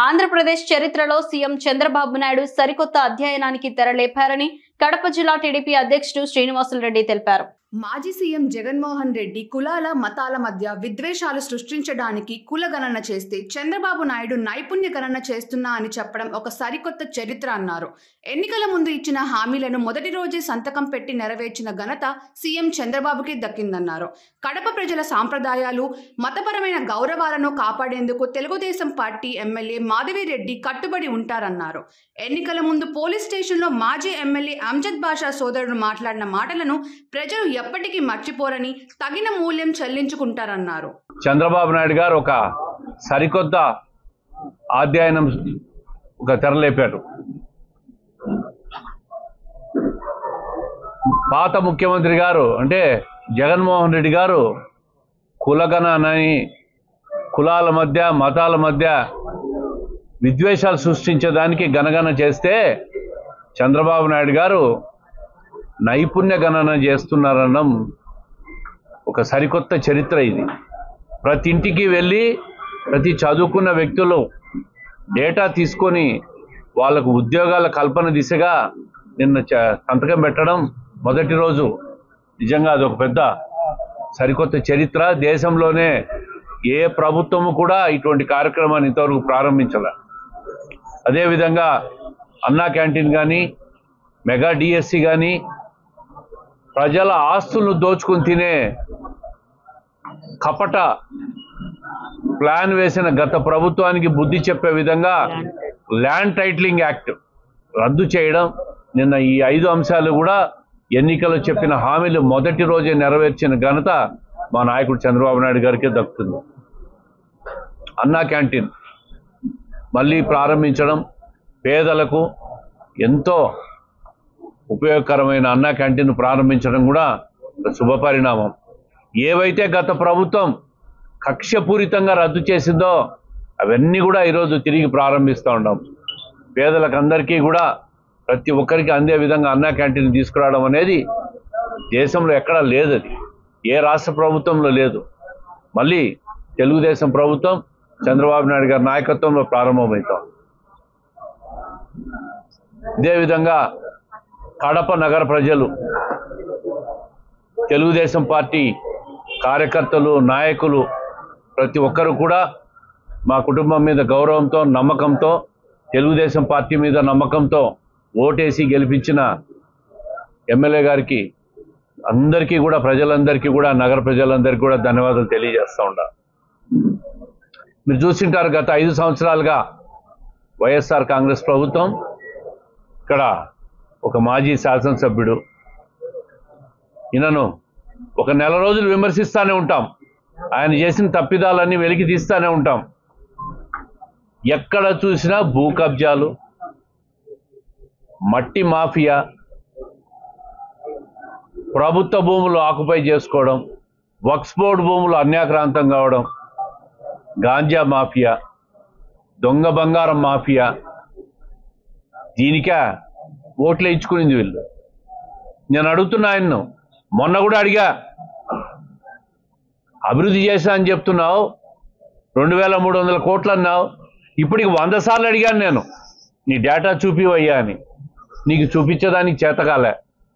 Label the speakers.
Speaker 1: ఆంధ్రప్రదేశ్ చరిత్రలో సీఎం చంద్రబాబు నాయుడు సరికొత్త అధ్యయనానికి తెరలేపారని కడప జిల్లా టీడీపీ అధ్యక్షుడు శ్రీనివాసులరెడ్డి తెలిపారు.
Speaker 2: మాజీ సీఎం జగన్మోహన్ రెడ్డి కులాల మతాల మధ్య విద్వేషాలు సృష్టించడానికి కులగణన చేస్తే చంద్రబాబు నాయుడు నైపుణ్య గణన చేస్తున్నా అని చెప్పడం ఒక సరికొత్త చరిత్ర అన్నారు. ఎన్నికల ముందు ఇచ్చిన హామీలను మొదటి రోజే సంతకం పెట్టి నెరవేర్చిన ఘనత సీఎం చంద్రబాబుకి దక్కిందన్నారు. కడప ప్రజల సాంప్రదాయాలు, మతపరమైన గౌరవాలను కాపాడేందుకు తెలుగుదేశం పార్టీ ఎమ్మెల్యే మాధవిరెడ్డి కట్టుబడి ఉంటారన్నారు. ఎన్నికల ముందు పోలీస్ స్టేషన్లో మాజీ ఎమ్మెల్యే అంజద్ బాషా సోదరుడు మాట్లాడిన మాటలను ప్రజలు ఎప్పటికీ మర్చిపోరని తగిన మూల్యం చెల్లించుకుంటారన్నారు.
Speaker 3: చంద్రబాబు నాయుడు గారు ఒక సరికొత్త అధ్యయనం తెరలేపారు. పాత ముఖ్యమంత్రి గారు అంటే జగన్మోహన్ రెడ్డి గారు కులగణనని, కులాల మధ్య మతాల మధ్య విద్వేషాలు సృష్టించడానికి గణగణ చేస్తే చంద్రబాబు నాయుడు గారు నైపుణ్య గణన చేస్తున్నారనడం ఒక సరికొత్త చరిత్ర. ఇది ప్రతి ఇంటికి వెళ్ళి ప్రతి చదువుకున్న వ్యక్తులు డేటా తీసుకొని వాళ్ళకు ఉద్యోగాల కల్పన దిశగా నిన్న సంతకం పెట్టడం మొదటి రోజు నిజంగా అదొక పెద్ద సరికొత్త చరిత్ర. దేశంలోనే ఏ ప్రభుత్వము కూడా ఇటువంటి కార్యక్రమాన్ని ఇంతవరకు ప్రారంభించాల. అదేవిధంగా అన్నా క్యాంటీన్ కానీ, మెగా డిఎస్సి కానీ, ప్రజల ఆస్తులను దోచుకుని తినే కపట ప్లాన్ వేసిన గత ప్రభుత్వానికి బుద్ధి చెప్పే విధంగా ల్యాండ్ టైటిలింగ్ యాక్ట్ రద్దు చేయడం, నిన్న ఈ 5 అంశాలు కూడా ఎన్నికల్లో చెప్పిన హామీలు మొదటి రోజే నెరవేర్చిన ఘనత మా నాయకుడు చంద్రబాబు నాయుడు గారికే దక్కుతుంది. అన్నా క్యాంటీన్ మళ్ళీ ప్రారంభించడం, పేదలకు ఎంతో ఉపయోగకరమైన అన్నా క్యాంటీన్ ప్రారంభించడం కూడా శుభపరిణామం. ఏవైతే గత ప్రభుత్వం కక్షపూరితంగా రద్దు చేసిందో అవన్నీ కూడా ఈరోజు తిరిగి ప్రారంభిస్తూ ఉన్నాం. పేదలకు అందరికీ కూడా ప్రతి ఒక్కరికి అందే విధంగా అన్నా క్యాంటీన్ తీసుకురావడం అనేది దేశంలో ఎక్కడా లేదు. అది ఏ రాష్ట్ర ప్రభుత్వంలో లేదు. మళ్ళీ తెలుగుదేశం ప్రభుత్వం చంద్రబాబు నాయుడు గారి నాయకత్వంలో ప్రారంభమవుతాం. ఇదేవిధంగా కడప నగర ప్రజలు, తెలుగుదేశం పార్టీ కార్యకర్తలు, నాయకులు ప్రతి ఒక్కరు కూడా మా కుటుంబం మీద గౌరవంతో, నమ్మకంతో, తెలుగుదేశం పార్టీ మీద నమ్మకంతో ఓటేసి గెలిపించిన ఎమ్మెల్యే గారికి అందరికీ కూడా, ప్రజలందరికీ కూడా, నగర ప్రజలందరికీ కూడా ధన్యవాదాలు తెలియజేస్తూ ఉంటా. మీరు చూసింటారు గత 5 సంవత్సరాలుగా వైఎస్ఆర్ కాంగ్రెస్ ప్రభుత్వం ఇక్కడ ఒక మాజీ శాసనసభ్యుడు, ఈయనను ఒక నెల రోజులు విమర్శిస్తూనే ఉంటాం. ఆయన చేసిన తప్పిదాలన్నీ వెలికి తీస్తూనే ఉంటాం. ఎక్కడ చూసినా భూ కబ్జాలు, మట్టి మాఫియా, ప్రభుత్వ భూములు ఆక్యుపై చేసుకోవడం, వక్ఫ్ బోర్డు భూములు అన్యాక్రాంతం కావడం, గాంజా మాఫియా, దొంగ బంగారం మాఫియా, దీనికే ఓట్లు ఇచ్చుకునింది వీళ్ళు. నేను అడుగుతున్నా ఆయన్ను, మొన్న కూడా అడిగా, అభివృద్ధి చేశా అని చెప్తున్నావు, 2300 కోట్లు అన్నావు, ఇప్పటికి 100 సార్లు అడిగాను నేను, నీ డేటా చూపివయ్యా అని. నీకు చూపించేదానికి చేతకాలే.